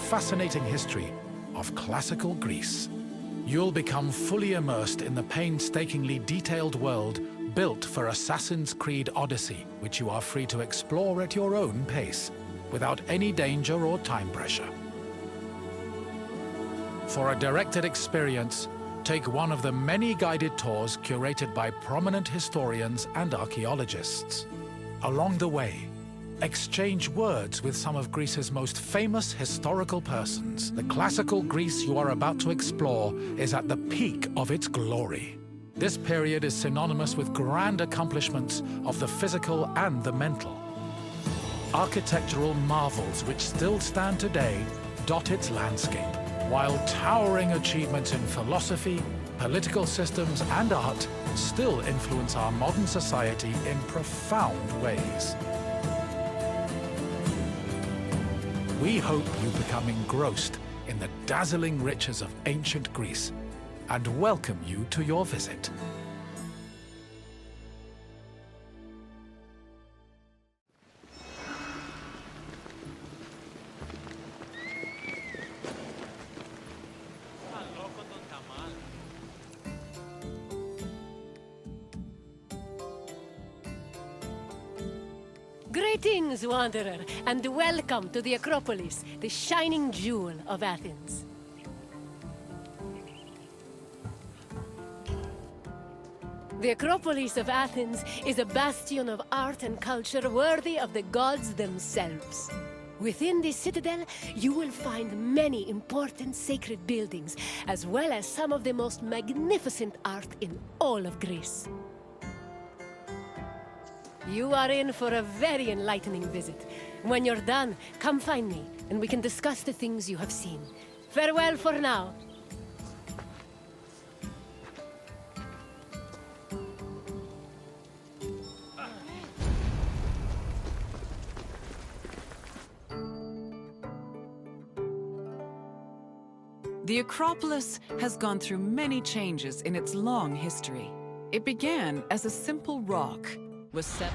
fascinating history of classical Greece. You'll become fully immersed in the painstakingly detailed world built for Assassin's Creed Odyssey, which you are free to explore at your own pace, without any danger or time pressure. For a directed experience, take one of the many guided tours curated by prominent historians and archaeologists. Along the way, exchange words with some of Greece's most famous historical persons. The classical Greece you are about to explore is at the peak of its glory. This period is synonymous with grand accomplishments of the physical and the mental. Architectural marvels which still stand today dot its landscape, while towering achievements in philosophy, political systems, and art still influence our modern society in profound ways. We hope you become engrossed in the dazzling riches of ancient Greece and welcome you to your visit. Greetings, wanderer, and welcome to the Acropolis, the shining jewel of Athens. The Acropolis of Athens is a bastion of art and culture worthy of the gods themselves. Within this citadel, you will find many important sacred buildings, as well as some of the most magnificent art in all of Greece. You are in for a very enlightening visit. When you're done, come find me, and we can discuss the things you have seen. Farewell for now. The Acropolis has gone through many changes in its long history. It began as a simple rock, was set.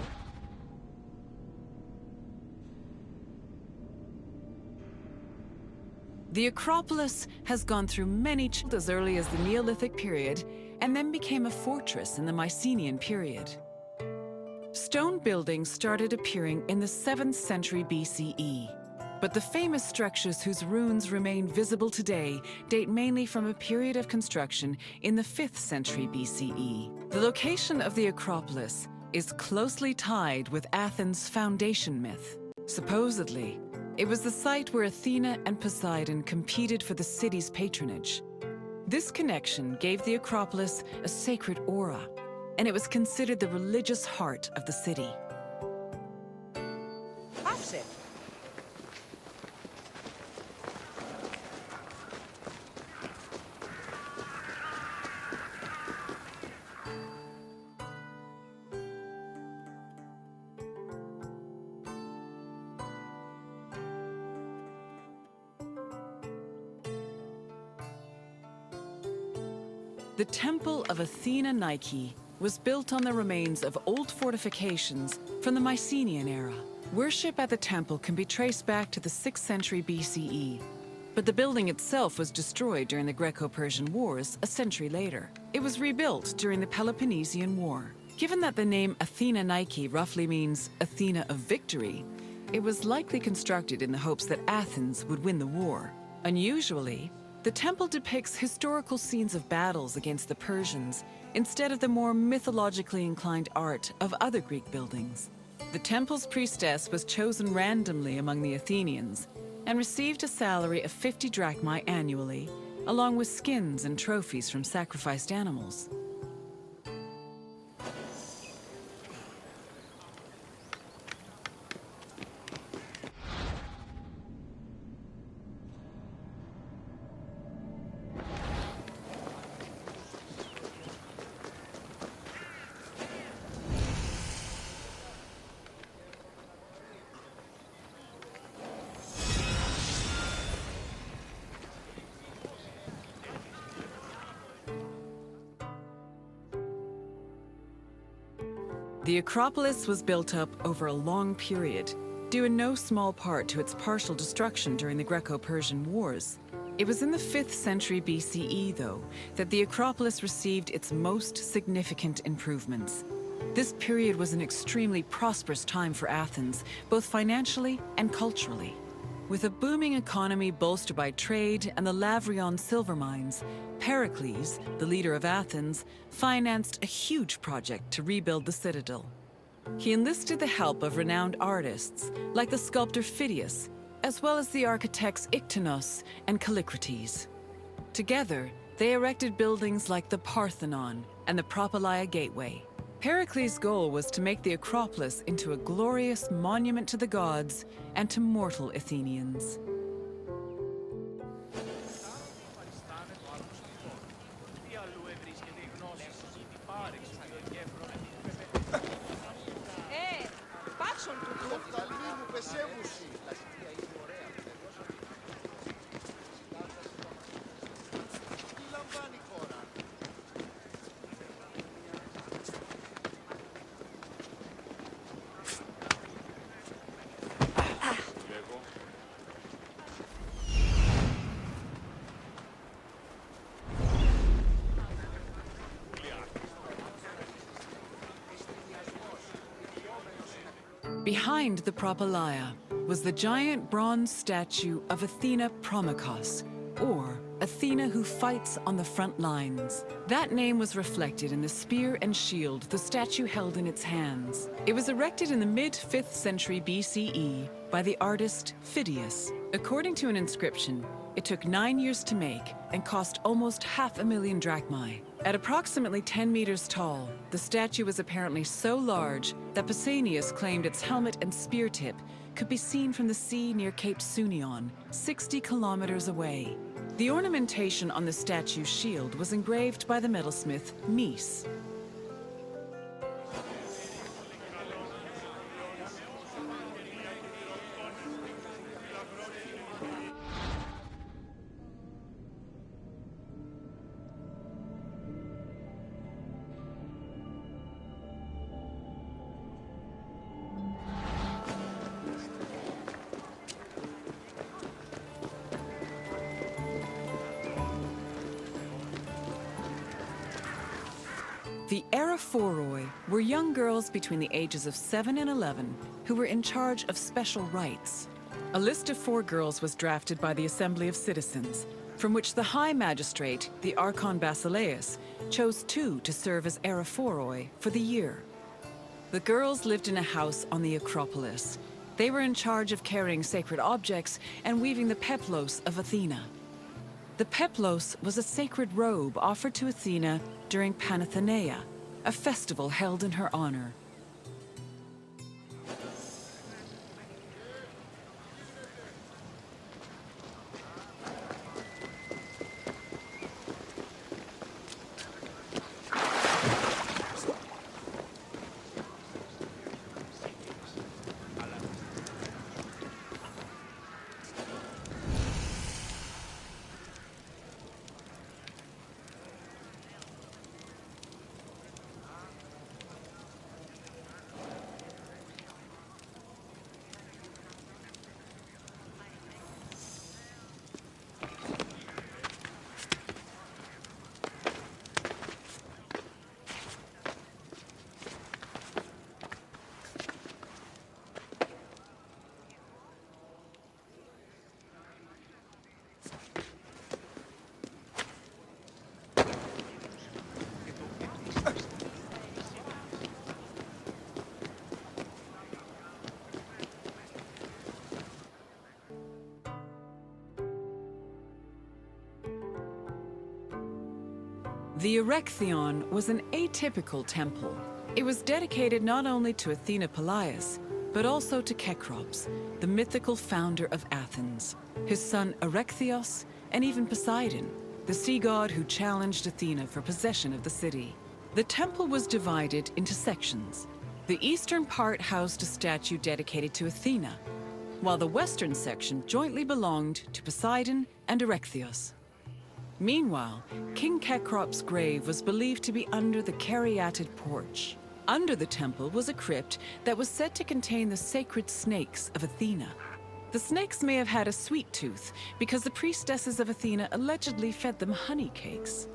The Acropolis has gone through many changes as early as the Neolithic period and then became a fortress in the Mycenaean period. Stone buildings started appearing in the 7th century BCE, but the famous structures whose ruins remain visible today date mainly from a period of construction in the 5th century BCE. The location of the Acropolis is closely tied with Athens' foundation myth. Supposedly, it was the site where Athena and Poseidon competed for the city's patronage. This connection gave the Acropolis a sacred aura, and it was considered the religious heart of the city. The Temple of Athena Nike was built on the remains of old fortifications from the Mycenaean era. Worship at the temple can be traced back to the 6th century BCE, but the building itself was destroyed during the Greco-Persian Wars a century later. It was rebuilt during the Peloponnesian War. Given that the name Athena Nike roughly means Athena of victory, it was likely constructed in the hopes that Athens would win the war. Unusually, the temple depicts historical scenes of battles against the Persians instead of the more mythologically inclined art of other Greek buildings. The temple's priestess was chosen randomly among the Athenians and received a salary of 50 drachmae annually, along with skins and trophies from sacrificed animals. The Acropolis was built up over a long period, due in no small part to its partial destruction during the Greco-Persian Wars. It was in the 5th century BCE, though, that the Acropolis received its most significant improvements. This period was an extremely prosperous time for Athens, both financially and culturally. With a booming economy bolstered by trade and the Lavrion silver mines, Pericles, the leader of Athens, financed a huge project to rebuild the citadel. He enlisted the help of renowned artists, like the sculptor Phidias, as well as the architects Iktinos and Callicrates. Together, they erected buildings like the Parthenon and the Propylaea Gateway. Pericles' goal was to make the Acropolis into a glorious monument to the gods and to mortal Athenians. Behind the Propylaea was the giant bronze statue of Athena Promachos, or Athena who fights on the front lines. That name was reflected in the spear and shield the statue held in its hands. It was erected in the mid-5th century BCE by the artist Phidias. According to an inscription, it took 9 years to make and cost almost 500,000 drachmae. At approximately 10 meters tall, the statue was apparently so large that Pausanias claimed its helmet and spear tip could be seen from the sea near Cape Sunion, 60 kilometers away. The ornamentation on the statue's shield was engraved by the metalsmith Mies. The Aerophoroi were young girls between the ages of 7 and 11 who were in charge of special rites. A list of 4 girls was drafted by the Assembly of Citizens, from which the High Magistrate, the Archon Basileus, chose 2 to serve as Aerophoroi for the year. The girls lived in a house on the Acropolis. They were in charge of carrying sacred objects and weaving the peplos of Athena. The peplos was a sacred robe offered to Athena during Panathenaea, a festival held in her honor. The Erechtheion was an atypical temple. It was dedicated not only to Athena Polias, but also to Cecrops, the mythical founder of Athens, his son Erechtheos, and even Poseidon, the sea god who challenged Athena for possession of the city. The temple was divided into sections. The eastern part housed a statue dedicated to Athena, while the western section jointly belonged to Poseidon and Erechtheos. Meanwhile, King Cecrops' grave was believed to be under the caryatid porch. Under the temple was a crypt that was said to contain the sacred snakes of Athena. The snakes may have had a sweet tooth because the priestesses of Athena allegedly fed them honey cakes.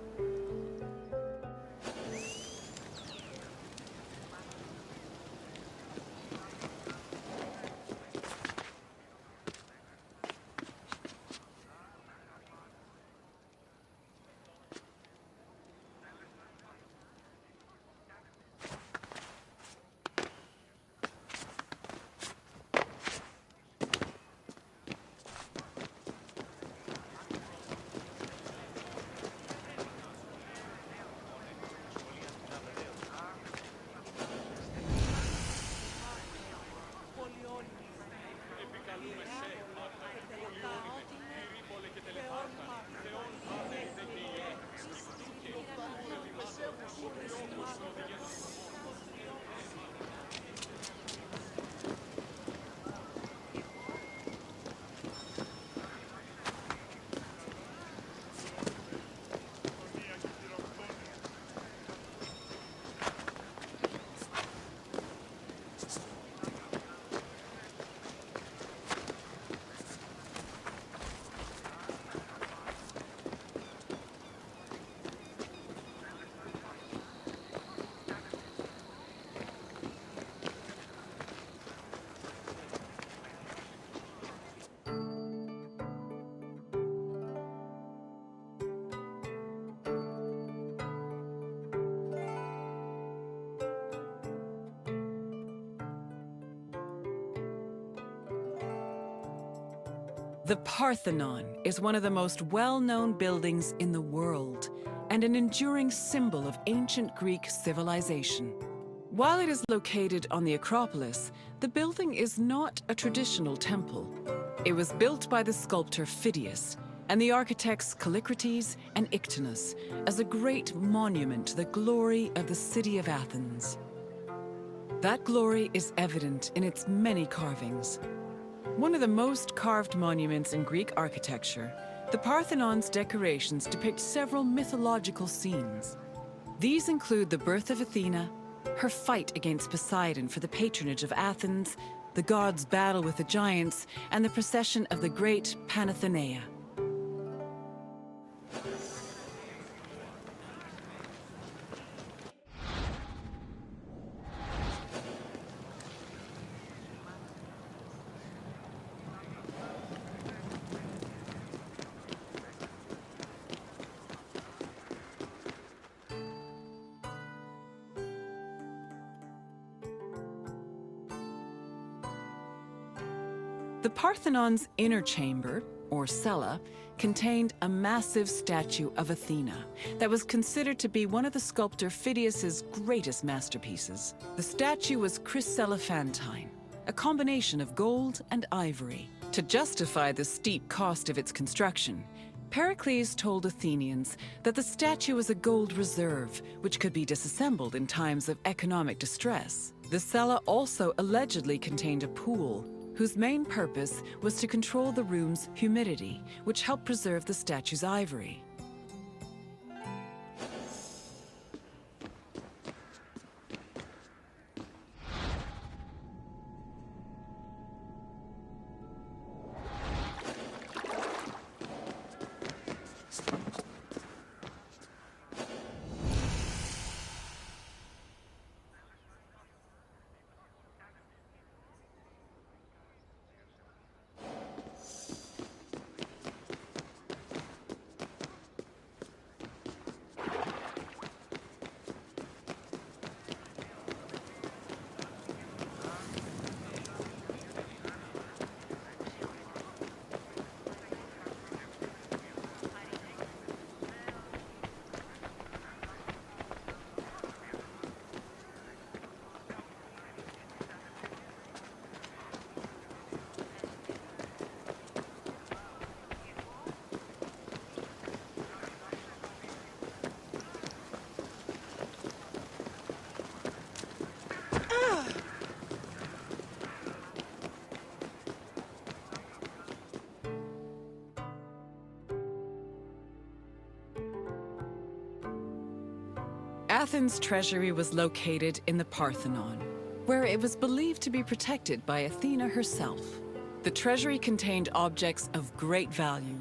The Parthenon is one of the most well-known buildings in the world and an enduring symbol of ancient Greek civilization. While it is located on the Acropolis, the building is not a traditional temple. It was built by the sculptor Phidias and the architects Callicrates and Ictinus as a great monument to the glory of the city of Athens. That glory is evident in its many carvings. One of the most carved monuments in Greek architecture, the Parthenon's decorations depict several mythological scenes. These include the birth of Athena, her fight against Poseidon for the patronage of Athens, the gods' battle with the giants, and the procession of the great Panathenaea. The Parthenon's inner chamber, or cella, contained a massive statue of Athena that was considered to be one of the sculptor Phidias's greatest masterpieces. The statue was chryselephantine, a combination of gold and ivory. To justify the steep cost of its construction, Pericles told Athenians that the statue was a gold reserve, which could be disassembled in times of economic distress. The cella also allegedly contained a pool, whose main purpose was to control the room's humidity, which helped preserve the statue's ivory. Athens' treasury was located in the Parthenon, where it was believed to be protected by Athena herself. The treasury contained objects of great value,